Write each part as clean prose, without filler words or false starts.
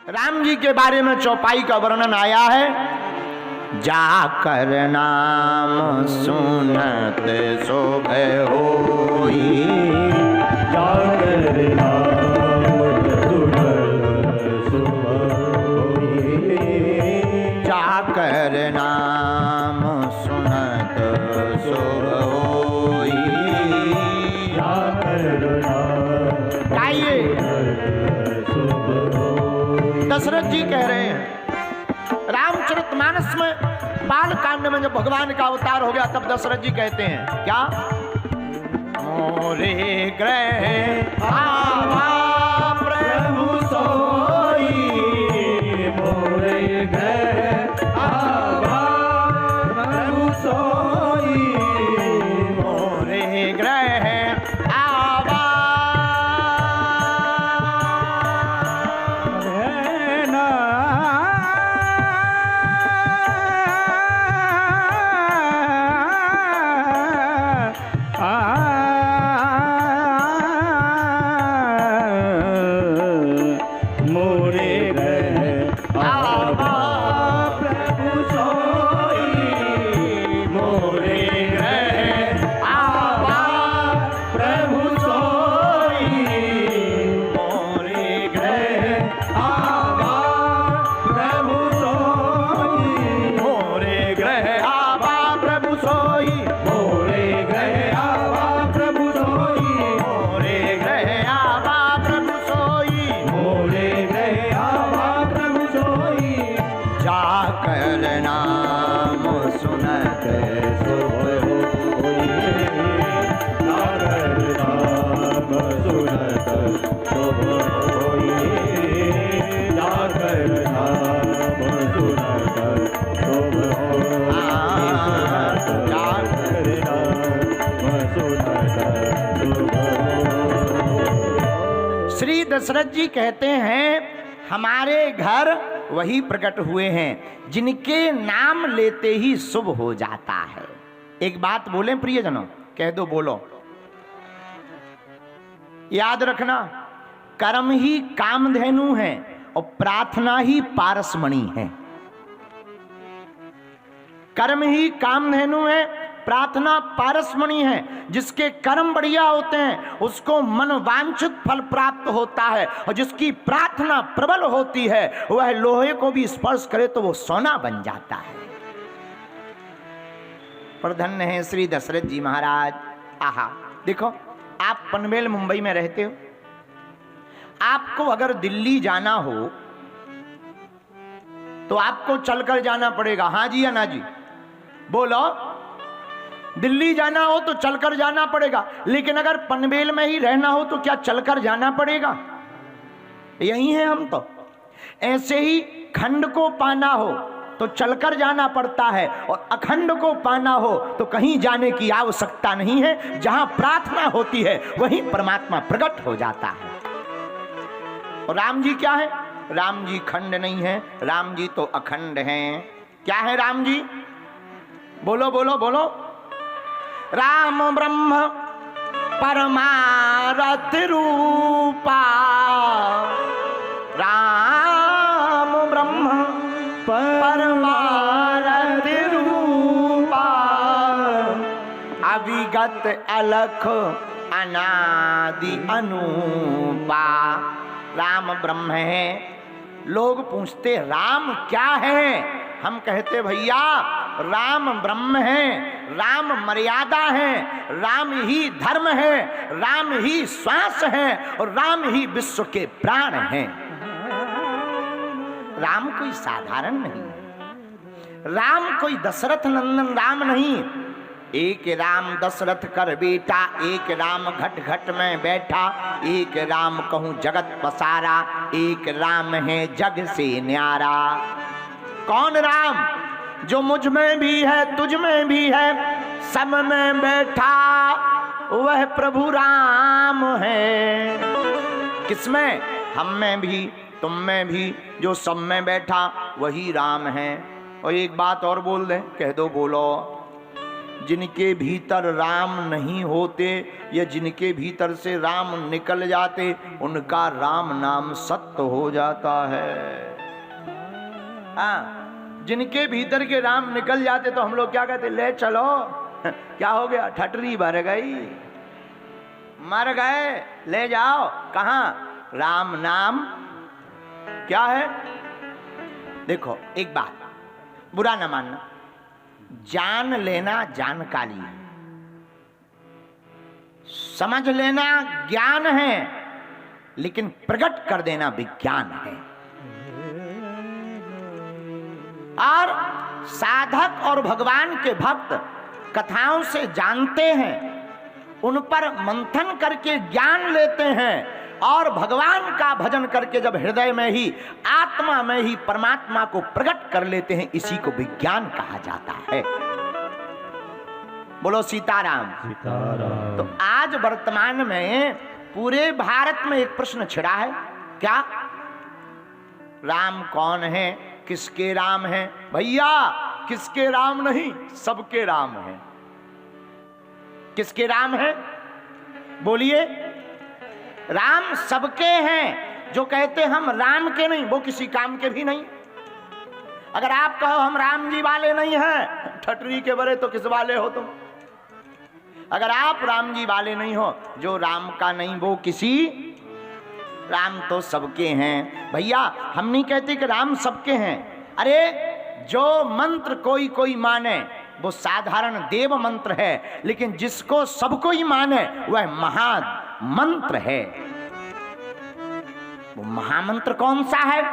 राम जी के बारे में चौपाई का वर्णन आया है। जाकर नाम सुनत शोभे होई, जाकर नाम सुनत शोभे होई, जाकर नाम सुनत शोभे होई, जाकर नाम गाइए। दशरथ जी कह रहे हैं रामचरितमानस में बाल कांड में जब भगवान का अवतार हो गया तब दशरथ जी कहते हैं क्या, मोरे ग्रह आवा प्रभु सोई, मोरे ग्रह आवा प्रभु सोई, मोरे ग्रह आवा श्री दशरथ जी कहते हैं हमारे घर वही प्रकट हुए हैं जिनके नाम लेते ही शुभ हो जाता है। एक बात बोलें प्रियजनों, कह दो, बोलो, याद रखना, कर्म ही कामधेनु है और प्रार्थना ही पारसमणि है। कर्म ही कामधेनु है, प्रार्थना पारसमणि है। जिसके कर्म बढ़िया होते हैं उसको मनोवांछित फल प्राप्त होता है, और जिसकी प्रार्थना प्रबल होती है वह लोहे को भी स्पर्श करे तो वो सोना बन जाता है। पर धन्य है श्री दशरथ जी महाराज। आहा, देखो, आप पनवेल मुंबई में रहते हो, आपको अगर दिल्ली जाना हो तो आपको चलकर जाना पड़ेगा, हाँ जी या ना जी, बोलो। दिल्ली जाना हो तो चलकर जाना पड़ेगा, लेकिन अगर पनवेल में ही रहना हो तो क्या चलकर जाना पड़ेगा? यही है हम तो। ऐसे ही खंड को पाना हो तो चलकर जाना पड़ता है, और अखंड को पाना हो तो कहीं जाने की आवश्यकता नहीं है। जहां प्रार्थना होती है वहीं परमात्मा प्रकट हो जाता है। और राम जी क्या है? राम जी खंड नहीं है, राम जी तो अखंड हैं। क्या है राम जी? बोलो बोलो बोलो। राम ब्रह्म परमारथ रूपा, राम ब्रह्म परमारथ रूपा, अविगत अलख अनादि अनूपा। राम ब्रह्म है। लोग पूछते राम क्या है? हम कहते भैया राम ब्रह्म है, राम मर्यादा है, राम ही धर्म है, राम ही श्वास है, और राम ही विश्व के प्राण हैं। राम कोई साधारण नहीं, राम कोई दशरथ नंदन राम नहीं। एक राम दशरथ कर बेटा, एक राम घट घट में बैठा, एक राम कहूं जगत पसारा, एक राम है जग से न्यारा। कौन राम? जो मुझ में भी है, तुझ में भी है, सब में बैठा वह प्रभु राम है। किसमें? हम में भी, तुम में भी, जो सब में बैठा वही राम है। और एक बात और बोल दें, कह दो, बोलो। जिनके भीतर राम नहीं होते या जिनके भीतर से राम निकल जाते, उनका राम नाम सत्य हो जाता है। हाँ, जिनके भीतर के राम निकल जाते तो हम लोग क्या कहते, ले चलो, क्या हो गया, ठटरी भर गई, मर गए, ले जाओ, कहां, राम नाम क्या है। देखो एक बात, बुरा ना मानना, जान लेना जानकारी है, समझ लेना ज्ञान है, लेकिन प्रकट कर देना विज्ञान है। और साधक और भगवान के भक्त कथाओं से जानते हैं, उन पर मंथन करके ज्ञान लेते हैं, और भगवान का भजन करके जब हृदय में ही, आत्मा में ही परमात्मा को प्रकट कर लेते हैं, इसी को विज्ञान कहा जाता है। बोलो सीताराम। सीताराम। तो आज वर्तमान में पूरे भारत में एक प्रश्न छिड़ा है, क्या, राम कौन है, किसके राम है। भैया किसके राम नहीं, सबके राम है। किसके राम है, बोलिए। राम सबके हैं। जो कहते हम राम के नहीं, वो किसी काम के भी नहीं। अगर आप कहो हम राम जी वाले नहीं हैं, ठटरी के बड़े तो किस वाले हो तुम। अगर आप राम जी वाले नहीं हो, जो राम का नहीं वो किसी, राम तो सबके हैं। भैया हम नहीं कहते कि राम सबके हैं। अरे जो मंत्र कोई कोई माने वो साधारण देव मंत्र है, लेकिन जिसको सबको ही माने वह महामंत्र है। वो महामंत्र कौन सा है,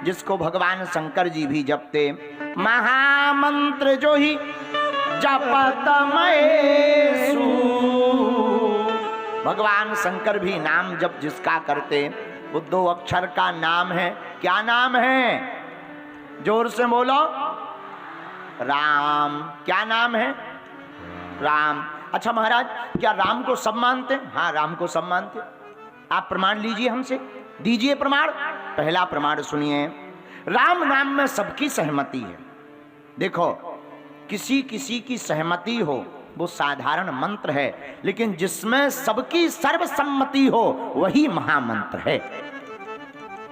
जिसको भगवान शंकर जी भी जपते। महामंत्र जो ही जपत महेशु, भगवान शंकर भी नाम जप जिसका करते, वो 2 अक्षर का नाम है। क्या नाम है, जोर से बोलो, राम। क्या नाम है, राम। अच्छा महाराज, क्या राम को सब मानते? हाँ, राम को सब मानते। आप प्रमाण लीजिए, हमसे दीजिए प्रमाण। पहला प्रमाण सुनिए, राम नाम में सबकी सहमति है। देखो, किसी किसी की सहमति हो वो साधारण मंत्र है, लेकिन जिसमें सबकी सर्वसम्मति हो वही महामंत्र है।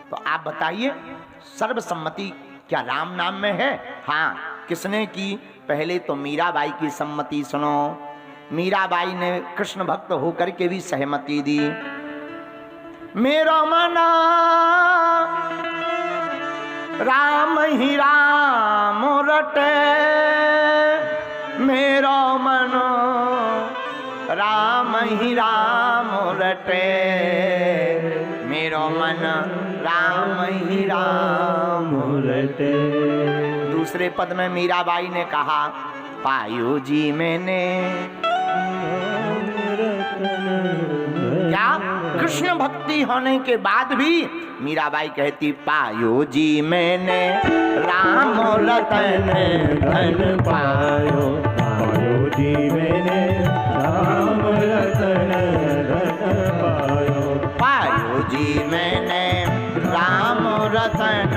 तो आप बताइए, सर्वसम्मति क्या राम नाम में है? हाँ, किसने की? पहले तो मीराबाई की सम्मति सुनो। मीराबाई ने कृष्ण भक्त होकर के भी सहमति दी। मेरा मना राम ही राम रटे, मेरा मन राम ही राम रटे, मेरो मन राम ही राम रटे। दूसरे पद में मीराबाई ने कहा, पायो जी मैंने, क्या कृष्ण भक्ति होने के बाद भी मीराबाई कहती, पायो जी मैंने राम रतन धन पायो, पायो जी मैंने राम रतन धन पायो, पायो जी मैंने राम रतन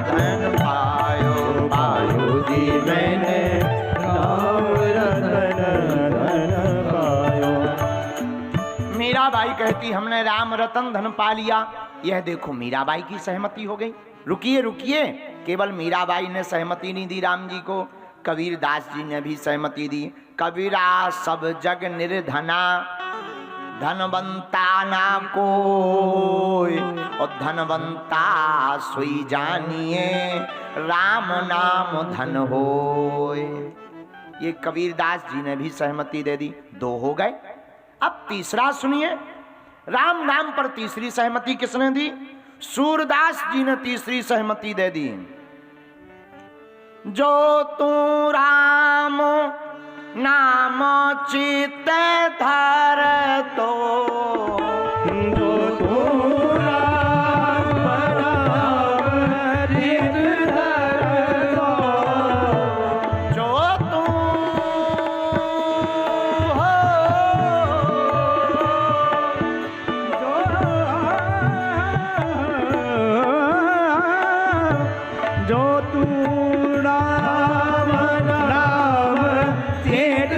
धन पायो, पायो जी मैंने राम रतन धन पायो। मीराबाई कहती, हमने राम रतन धन पा लिया। यह देखो, मीराबाई की सहमति हो गई। रुकिए रुकिए, केवल मीराबाई ने सहमति नहीं दी राम जी को, कबीरदास जी ने भी सहमति दी। कबीरा सब जग निर्धना, धनवंता ना कोई, और धनवंता सोई जानिए, राम नाम धन होय। ये कबीरदास जी ने भी सहमति दे दी। 2 हो गए। अब तीसरा सुनिए, राम नाम पर तीसरी सहमति किसने दी? सूरदास जी ने तीसरी सहमति दे दी। जो तू राम नाम चित धर तो, जो तू राम चित धर तो, जो तू हो, जो तू राम नाम चित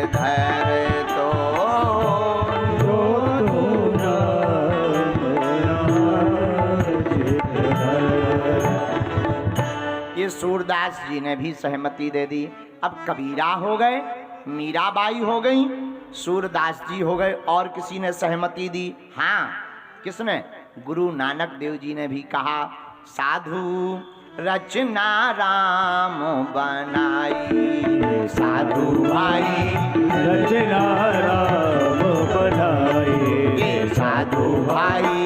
धर तो जो तू ये सूरदास जी ने भी सहमति दे दी। अब कबीरा हो गए, मीराबाई हो गई, सूरदास जी हो गए, और किसी ने सहमति दी? हाँ, किसने? गुरु नानक देव जी ने भी कहा, साधु रचना राम बनाई, साधु भाई रचना राम बनाए, साधु भाई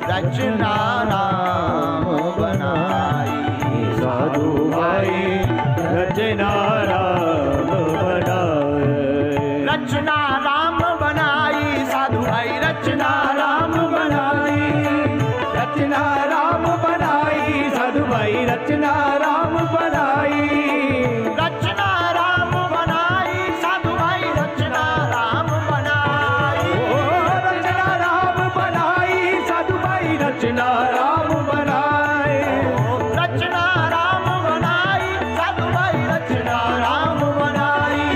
रचना राम बनाई, साधु भाई रचना राम बनाए, रचना राम बनाई, साधु भाई रचना राम बनाई, रचना राम बनाई, साधु भाई रचना राम बनाई, रचना राम बनाई, साधु भाई रचना राम बनाई, रचना राम बनाई, साधु भाई रचना राम बनाए, रचना राम बनाई, साधु भाई रचना राम बनाई,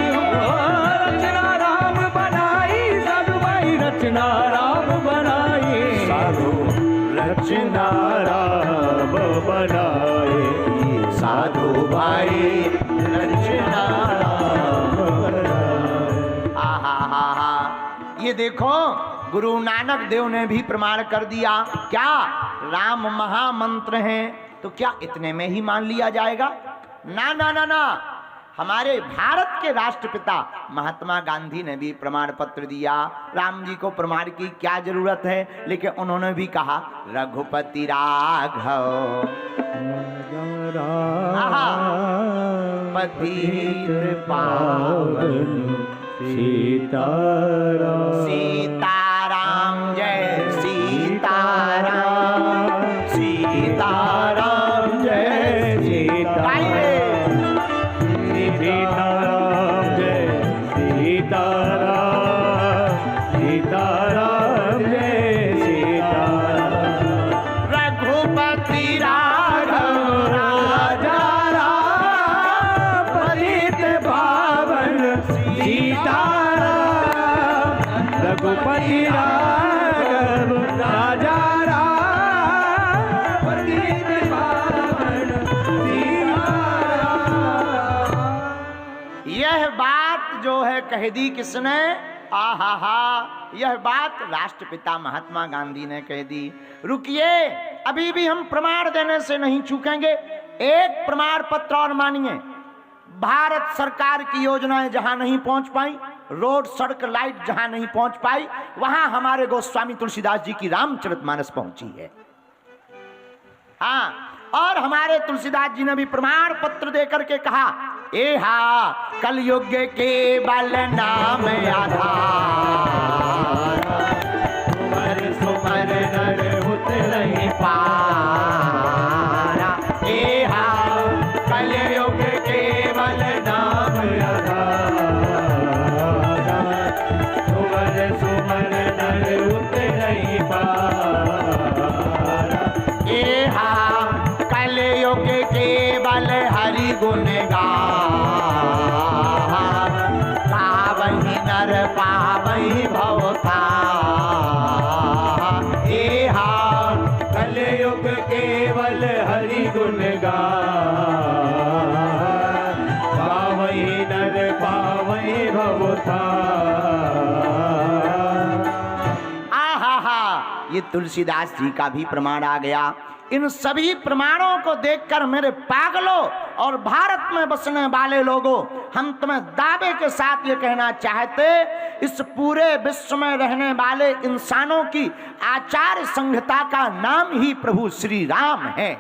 रचना राम बनाई, साधु भाई रचना राम बनाई, साधु रचना राम बनाए, साधु भाई रचना राम बनाए। आहा, ये देखो गुरु नानक देव ने भी प्रमाण कर दिया। क्या राम महामंत्र है तो क्या इतने में ही मान लिया जाएगा? ना ना ना ना, हमारे भारत के राष्ट्रपिता महात्मा गांधी ने भी प्रमाण पत्र दिया। राम जी को प्रमाण की क्या जरूरत है, लेकिन उन्होंने भी कहा रघुपति राघव पतित पावन सीताराम सीताराम जय सीताराम, सीताराम जय सीताराम, सीताराम जय सीताराम, सीताराम जय सीताराम, रघुपति राघव राजा राम पतित पावन सीताराम, रघुपति राघव राजा राम पतित पावन सीताराम। यह बात जो है कह दी किसने? आहा, यह बात राष्ट्रपिता महात्मा गांधी ने कह दी। रुकिए, अभी भी हम प्रमाण देने से नहीं चूकेंगे। एक प्रमाण पत्र और मानिए। भारत सरकार की योजनाएं जहां नहीं पहुंच पाई, रोड सड़क लाइट जहां नहीं पहुंच पाई, वहां हमारे गोस्वामी तुलसीदास जी की रामचरितमानस पहुंची है। हाँ, और हमारे तुलसीदास जी ने भी प्रमाण पत्र देकर के कहा, एहा कलयुग के बल नाम आधार, सुमर सुमर नर उतरहि पारा, एहा कलयुग के बल नाम आधार, सुमर सुमर नर उतरहि पारा, एहा कलयुग के बल हरि गुण गावहि नर पावहि भवतार, एहा कलयुग केवल हरि गुण गावहि नर पावहि भवतार। आहा, ये तुलसीदास जी का भी प्रमाण आ गया। इन सभी प्रमाणों को देखकर मेरे पागलों और भारत में बसने वाले लोगों, हम तुम्हें दावे के साथ ये कहना चाहते, इस पूरे विश्व में रहने वाले इंसानों की आचार संहिता का नाम ही प्रभु श्री राम है।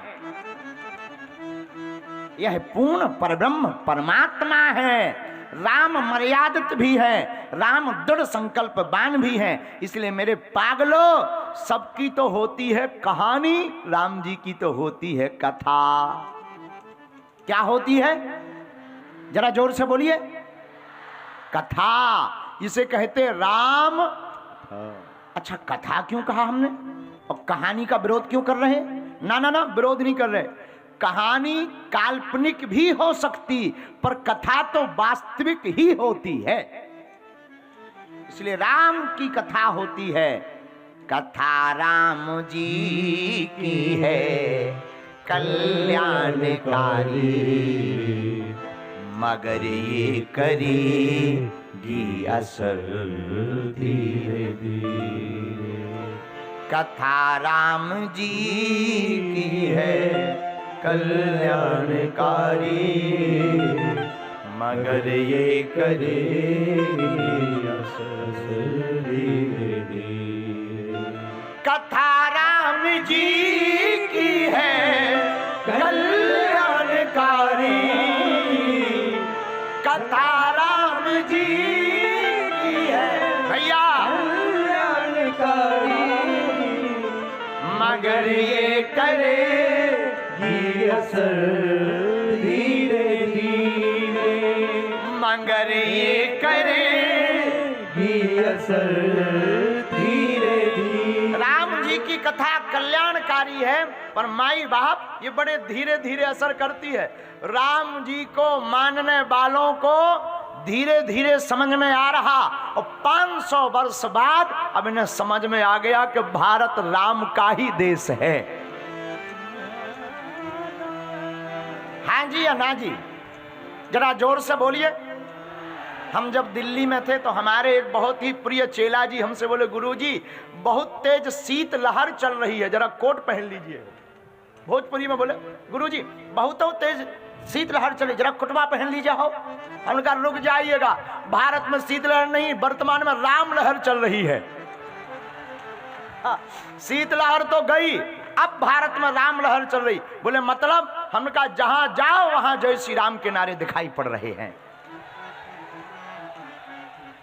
यह पूर्ण परब्रह्म परमात्मा है। राम मर्यादित भी है, राम दृढ़ संकल्पवान भी है। इसलिए मेरे पागलों, सबकी तो होती है कहानी, राम जी की तो होती है कथा। क्या होती है? जरा जोर से बोलिए। कथा, इसे कहते राम। अच्छा, कथा क्यों कहा हमने और कहानी का विरोध क्यों कर रहे हैं? ना ना ना, विरोध नहीं कर रहे। कहानी काल्पनिक भी हो सकती, पर कथा तो वास्तविक ही होती है। इसलिए राम की कथा होती है, कथा राम जी की है कल्याणकारी, मगर ये करेगी असर धीरे धीरे। कथा राम जी की है कल्याणकारी, मगर ये करेगी असर धीरे धीरे। कथा राम जी की है कल्याणकारी, कथा राम जी की है भैया कल्याणकारी, मगर ये करेगी असर धीरे धीरे, मगर ये करेगी असर धीरे धीरे। राम जी की कथा कल्याणकारी है, पर माई बाप ये बड़े धीरे धीरे असर करती है। राम जी को मानने वालों को धीरे धीरे समझ में आ रहा, और 500 वर्ष बाद अब इन्हें समझ में आ गया कि भारत राम का ही देश है। हाँ जी या ना जी, जरा जोर से बोलिए। हम जब दिल्ली में थे तो हमारे एक बहुत ही प्रिय चेला जी हमसे बोले, गुरुजी बहुत तेज शीत लहर चल रही है, जरा कोट पहन लीजिए। भोजपुरी में बोले, गुरुजी बहुत तेज शीत लहर चली, जरा कुटवा पहन लीजिए। हो हमने कहा रुक जाइएगा, भारत में शीत लहर नहीं, वर्तमान में राम लहर चल रही है। शीत लहर तो गई, अब भारत में राम लहर चल रही। बोले मतलब? हमने कहा जहां जाओ वहां जय श्री राम के नारे दिखाई पड़ रहे हैं।